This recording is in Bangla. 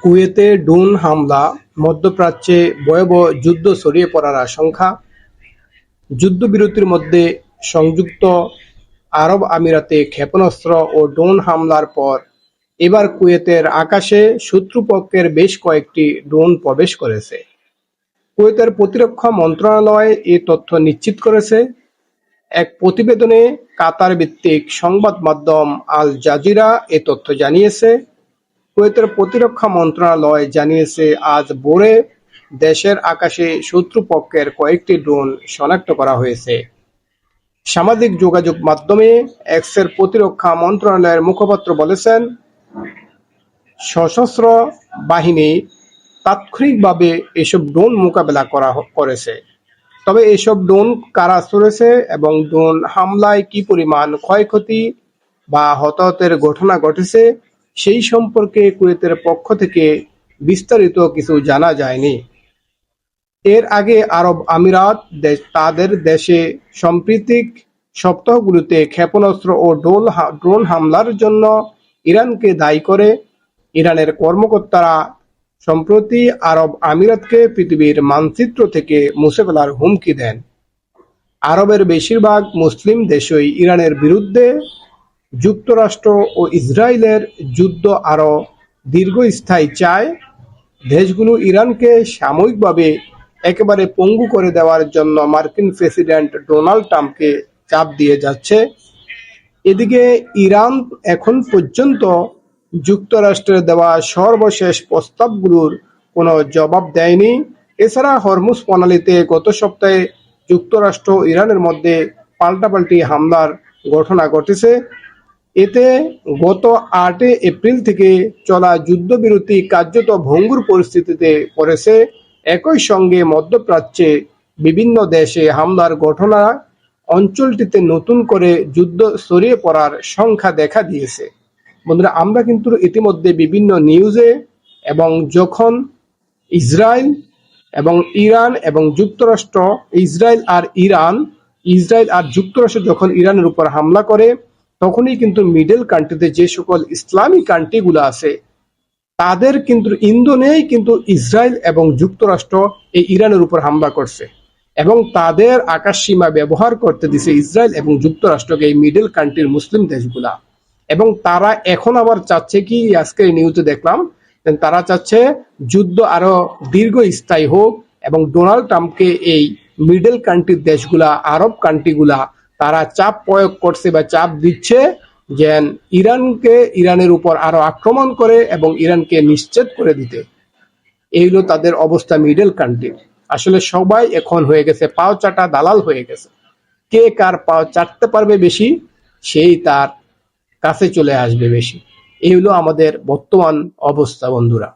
কুয়েতে ড্রোন হামলা, মধ্যপ্রাচ্যে ভয়াবহ যুদ্ধ ছড়িয়ে পড়ার আশঙ্কা। যুদ্ধবিরতির মধ্যে সংযুক্ত আরব আমিরাতে ক্ষেপণাস্ত্র ও ড্রোন হামলার পর এবার কুয়েতের আকাশে শত্রুপক্ষের বেশ কয়েকটি ড্রোন প্রবেশ করেছে। কুয়েতের প্রতিরক্ষা মন্ত্রণালয় এ তথ্য নিশ্চিত করেছে। এক প্রতিবেদনে কাতার ভিত্তিক সংবাদ মাধ্যম আল জাজিরা এ তথ্য জানিয়েছে। কুয়েতের প্রতিরক্ষা মন্ত্রণালয় জানিয়েছে, আজ ভোরে দেশের আকাশে শত্রুপক্ষের কয়েকটি ড্রোন শনাক্ত করা হয়েছে। সামাজিক যোগাযোগ মাধ্যমে এক্সের প্রতিরক্ষা মন্ত্রণালয়ের মুখপাত্র বলেছেন, সশস্ত্র বাহিনী তাৎক্ষণিকভাবে এসব ড্রোন মোকাবেলা করেছে। তবে এসব ড্রোন কারা ছড়েছে এবং ড্রোন হামলায় কি পরিমাণ ক্ষয়ক্ষতি বা হতাহতের ঘটনা ঘটেছে সেই সম্পর্কে কুয়েতের পক্ষ থেকে বিস্তারিত কিছু জানা যায়নি। এর আগে আরব আমিরাত তাদের দেশে সাম্প্রতিক সপ্তাহগুলোতে ক্ষেপণাস্ত্র ও ড্রোন হামলার জন্য ইরানকে দায়ী করে। ইরানের কর্মকর্তারা সম্প্রতি আরব আমিরাতকে পৃথিবীর মানচিত্র থেকে মুছে ফেলার হুমকি দেন। আরবের বেশিরভাগ মুসলিম দেশই ইরানের বিরুদ্ধে যুক্তরাষ্ট্র ও ইসরায়েলের যুদ্ধ আরও দীর্ঘস্থায়ী চায়। দেশগুলো ইরানকে সাময়িকভাবে একেবারে পঙ্গু করে দেওয়ার জন্য মার্কিন প্রেসিডেন্ট ডোনাল্ড ট্রাম্পকে চাপ দিয়ে যাচ্ছে। এদিকে ইরান এখন পর্যন্ত যুক্তরাষ্ট্রের দেওয়া সর্বশেষ প্রস্তাবগুলোর কোনো জবাব দেয়নি। এছাড়া হরমুজ প্রণালীতে গত সপ্তাহে যুক্তরাষ্ট্র ও ইরানের মধ্যে পাল্টাপাল্টি হামলার ঘটনা ঘটেছে। এতে গত ৮ এপ্রিল থেকে চলা যুদ্ধবিরতি কার্যত ভঙ্গুর পরিস্থিতিতে পড়েছে। একই সঙ্গে মধ্যপ্রাচ্যে বিভিন্ন দেশে হামলার ঘটনা অঞ্চলটিতে নতুন করে যুদ্ধ ছড়িয়ে পড়ার সংখ্যা দেখা দিয়েছে। বন্ধুরা, আমরা কিন্তু ইতিমধ্যে বিভিন্ন নিউজে এবং যখন ইসরায়েল এবং ইরান এবং যুক্তরাষ্ট্র, ইসরায়েল আর যুক্তরাষ্ট্র যখন ইরানের উপর হামলা করে, তখনই কিন্তু মিডল কান্ট্রিতে যে সকল ইসলামী কান্ট্রিগুলো আছে তাদের কিন্তু ইন্ধনেই কিন্তু ইসরায়েল এবং যুক্তরাষ্ট্র এই ইরানের উপর হামলা করছে এবং তাদের আকাশ সীমা ব্যবহার করতে দিছে ইসরায়েল এবং যুক্তরাষ্ট্রকে, এই মিডল কান্ট্রির মুসলিম দেশগুলা। এবং তারা এখন আবার চাচ্ছে কি, আজকে নিউজে দেখলাম, তারা চাচ্ছে যুদ্ধ আরো দীর্ঘস্থায়ী হোক এবং ডোনাল্ড ট্রাম্পকে এই মিডল কান্ট্রির দেশগুলা, আরব কান্ট্রিগুলা তারা চাপ প্রয়োগ করছে বা চাপ দিচ্ছে যে ইরানের উপর আরো আক্রমণ করে এবং ইরানকে নিশ্চিত করে দিতে। এই হলো তাদের অবস্থা মিডল কান্ট্রির। আসলে সবাই এখন হয়ে গেছে পাও চাটা দালাল হয়ে গেছে। কে কার পাও চাটতে পারবে বেশি, সেই তার কাছে চলে আসবে বেশি। এই হলো আমাদের বর্তমান অবস্থা বন্ধুরা।